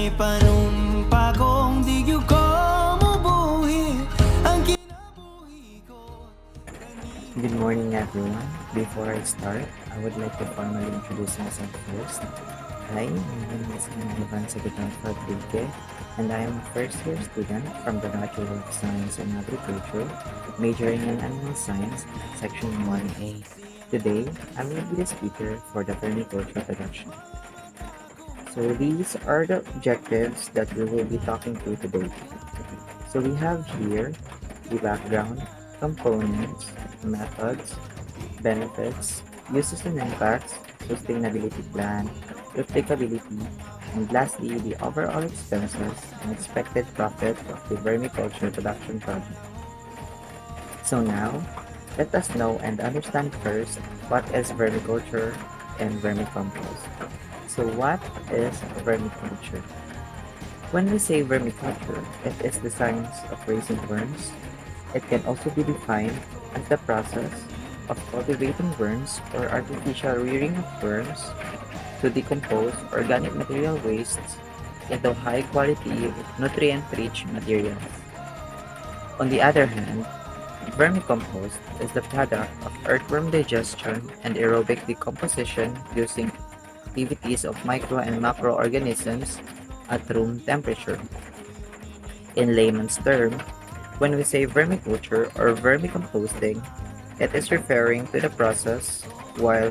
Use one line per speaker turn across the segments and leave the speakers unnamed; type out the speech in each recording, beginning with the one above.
may panumpa kong di gyud ko mabuhi ang kinabuhi ko.
Good morning, everyone. Before I start, I would like to formally introduce myself first. Hi, my name is Ivan Sagitan Rodriguez, and I am a first-year student from the Bachelor of Science in Agriculture, majoring in Animal Science, Section 1A. Today, I will be the speaker for the vermiculture production. So these are the objectives that we will be talking to today. So we have here the background, components, methods, benefits, uses and impacts, sustainability plan, replicability, and lastly, the overall expenses and expected profit of the vermiculture production project. So now, let us know and understand first what is vermiculture and vermicompost. So what is vermiculture? When we say vermiculture, it is the science of raising worms. It can also be defined as the process of cultivating worms or artificial rearing of worms to decompose organic material wastes into high-quality, nutrient-rich materials. On the other hand, vermicompost is the product of earthworm digestion and aerobic decomposition using activities of micro and macroorganisms at room temperature. In layman's term, when we say vermiculture or vermicomposting, it is referring to the process, while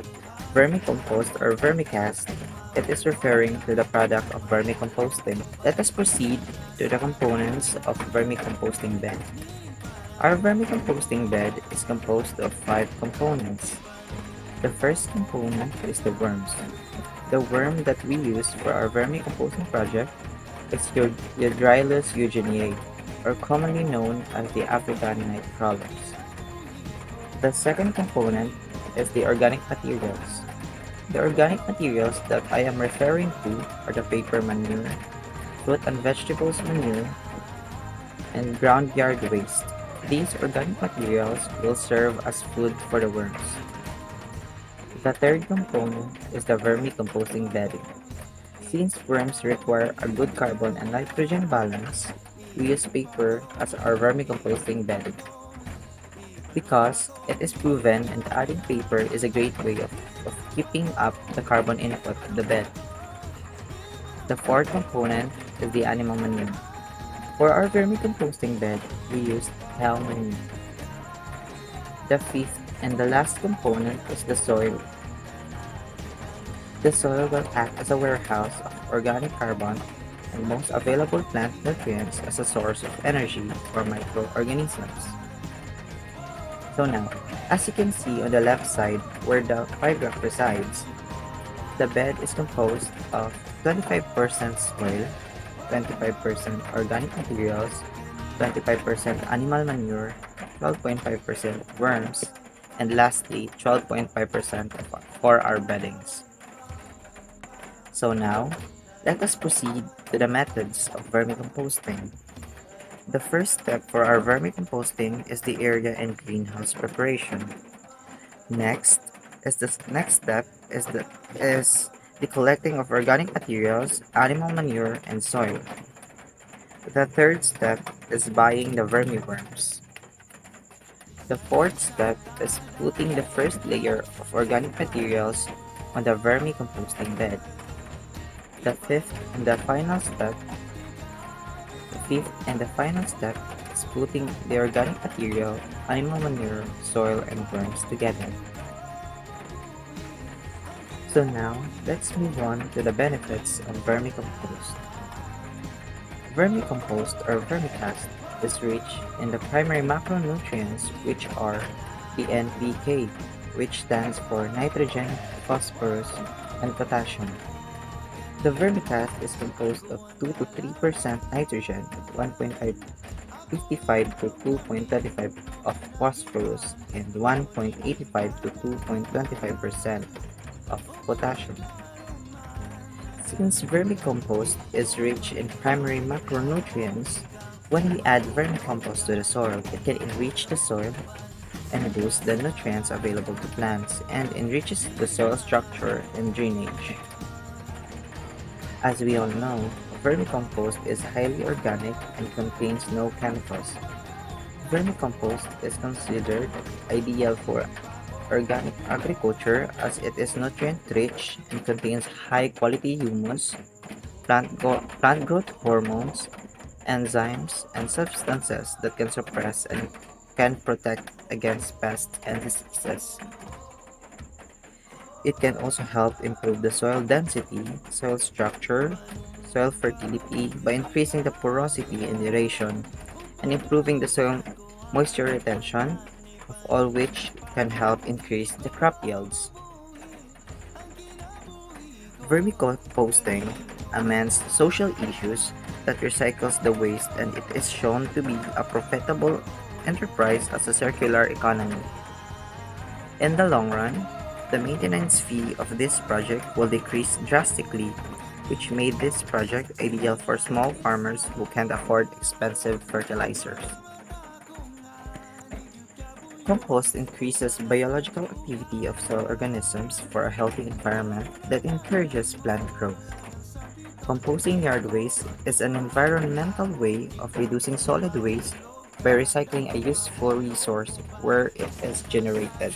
vermicompost or vermicast, it is referring to the product of vermicomposting. Let us proceed to the components of vermicomposting bed. Our vermicomposting bed is composed of 5 components. The first component is the worms. The worm that we use for our vermicomposting project is Eudrilus eugeniae, or commonly known as the African night crawlers. The second component is the organic materials. The organic materials that I am referring to are the paper manure, fruit and vegetables manure, and groundyard waste. These organic materials will serve as food for the worms. The third component is the vermicomposting bedding. Since worms require a good carbon and nitrogen balance, we use paper as our vermicomposting bedding. Because it is proven and adding paper is a great way of keeping up the carbon input of the bed. The fourth component is the animal manure. For our vermicomposting bed, we used cow manure. The fifth and the last component is the soil. The soil will act as a warehouse of organic carbon and most available plant nutrients as a source of energy for microorganisms. So now, as you can see on the left side where the pie graph resides, the bed is composed of 25% soil, 25% organic materials, 25% animal manure, 12.5% worms, and lastly 12.5% for our beddings. So now, let us proceed to the methods of vermicomposting. The first step for our vermicomposting is the area and greenhouse preparation. Next step is the collecting of organic materials, animal manure, and soil. The third step is buying the vermiworms. The fourth step is putting the first layer of organic materials on the vermicomposting bed. The fifth and the final step is putting the organic material, animal manure, soil, and worms together. So now, let's move on to the benefits of vermicompost. Vermicompost or vermicast is rich in the primary macronutrients, which are the NPK, which stands for nitrogen, phosphorus, and potassium. The vermicast is composed of 2 to 3% nitrogen, 1.55 to 2.35 of phosphorus, and 1.85 to 2.25% of potassium. Since vermicompost is rich in primary macronutrients, when we add vermicompost to the soil, it can enrich the soil and boost the nutrients available to plants and enriches the soil structure and drainage. As we all know, Vermicompost is highly organic and contains no chemicals. Vermicompost is considered ideal for organic agriculture as it is nutrient-rich and contains high-quality humus, plant growth hormones, enzymes, and substances that can suppress and can protect against pests and diseases. It can also help improve the soil density, soil structure, soil fertility by increasing the porosity and aeration and improving the soil moisture retention, of all which can help increase the crop yields. Vermicomposting amends social issues that recycles the waste and it is shown to be a profitable enterprise as a circular economy. In the long run, the maintenance fee of this project will decrease drastically, which made this project ideal for small farmers who can't afford expensive fertilizers. Compost increases biological activity of soil organisms for a healthy environment that encourages plant growth. Composting yard waste is an environmental way of reducing solid waste by recycling a useful resource where it is generated.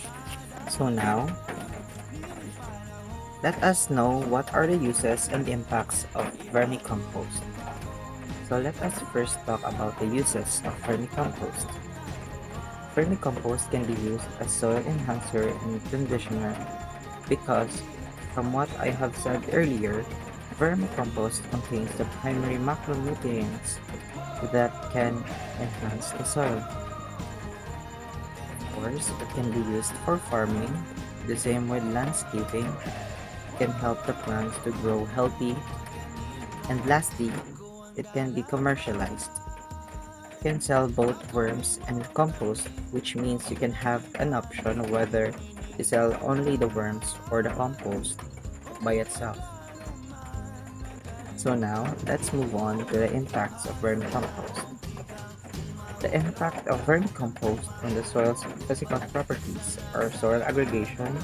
So now, let us know what are the uses and impacts of vermicompost. So let us first talk about the uses of vermicompost. Vermicompost can be used as soil enhancer and conditioner because, from what I have said earlier, vermicompost contains the primary macronutrients that can enhance the soil. Of course, it can be used for farming, the same with landscaping, can help the plants to grow healthy, and lastly, it can be commercialized. You can sell both worms and compost, which means you can have an option whether to sell only the worms or the compost by itself. So now, let's move on to the impacts of vermicompost. The impact of vermicompost on the soil's physical properties are soil aggregation,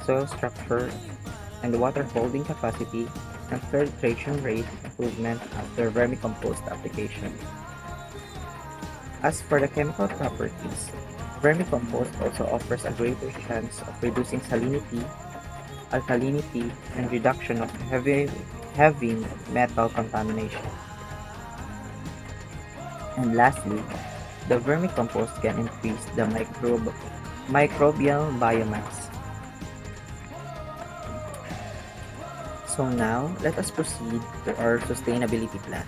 soil structure, and water holding capacity and filtration rate improvement after vermicompost application. As for the chemical properties, vermicompost also offers a greater chance of reducing salinity, alkalinity, and reduction of heavy metal contamination. And lastly, the vermicompost can increase the microbial biomass. So now, let us proceed to our sustainability plan.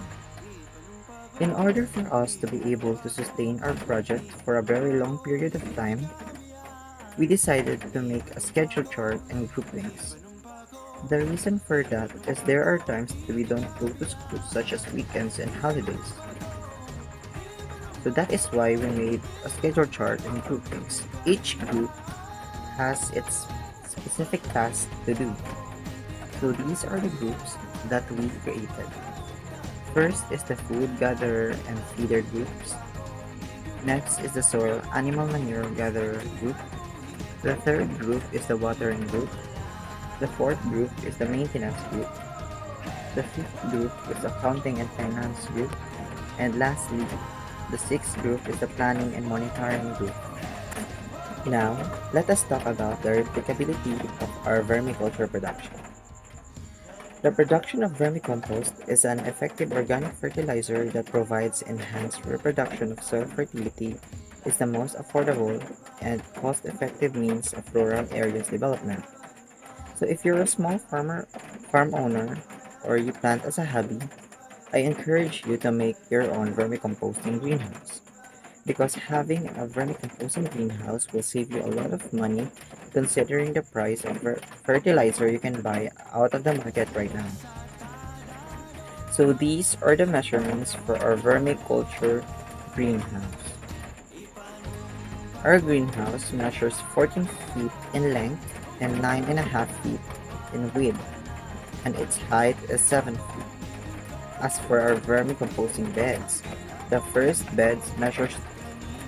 In order for us to be able to sustain our project for a very long period of time, we decided to make a schedule chart and groupings. The reason for that is there are times that we don't go to school, such as weekends and holidays. So that is why we made a schedule chart and groupings. Each group has its specific task to do. So these are the groups that we created. First is the food gatherer and feeder groups. Next is the soil animal manure gatherer group. The third group is the watering group. The fourth group is the maintenance group. The fifth group is accounting and finance group. And lastly, the sixth group is the planning and monitoring group. Now, let us talk about the replicability of our vermiculture production. The production of vermicompost is an effective organic fertilizer that provides enhanced reproduction of soil fertility, is the most affordable and cost-effective means of rural areas development. So if you're a small farm owner, or you plant as a hobby, I encourage you to make your own vermicomposting greenhouse. Because having a vermicomposting greenhouse will save you a lot of money considering the price of fertilizer you can buy out of the market right now. So these are the measurements for our vermiculture greenhouse. Our greenhouse measures 14 feet in length and 9.5 feet in width, and its height is 7 feet. As for our vermicomposting beds, the first bed measures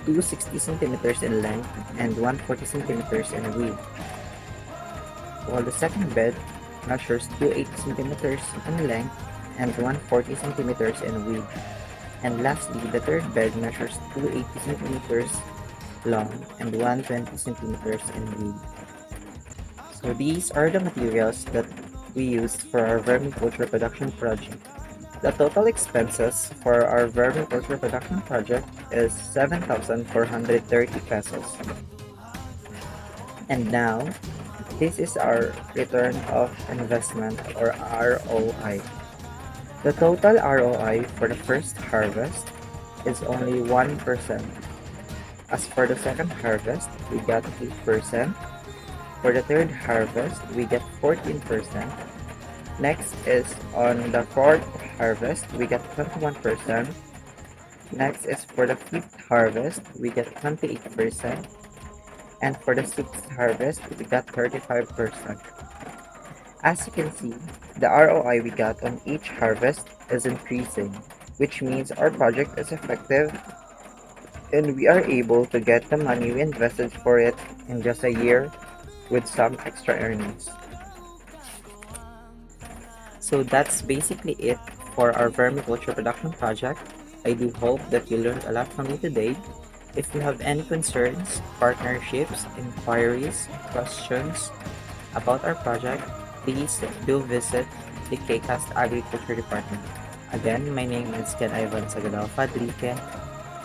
260 centimeters in length and 140 centimeters in width, while the second bed measures 280 centimeters in length and one 40 centimeters in width. And lastly, the third bed measures two 80 centimeters long and one 20 centimeters in width. So these are the materials that we used for our vermiculture production project. The total expenses for our vermiculture production project is 7,430 pesos. And now, this is our return of investment or ROI. The total ROI for the first harvest is only 1%. As for the second harvest, we got 8%. For the third harvest, we get 14%. Next is on the fourth harvest, we get 21%. Next is for the fifth harvest, we get 28%. And for the sixth harvest, we got 35%. As you can see, the ROI we got on each harvest is increasing, which means our project is effective and we are able to get the money we invested for it in just a year with some extra earnings. So that's basically it for our vermiculture production project. I do hope that you learned a lot from me today. If you have any concerns, partnerships, inquiries, questions about our project, please do visit the KCAST Agriculture Department. Again, my name is Ken Ivan Sagadao Fadrique,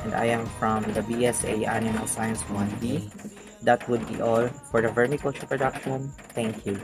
and I am from the BSA Animal Science 1B. That would be all for the vermiculture production. Thank you.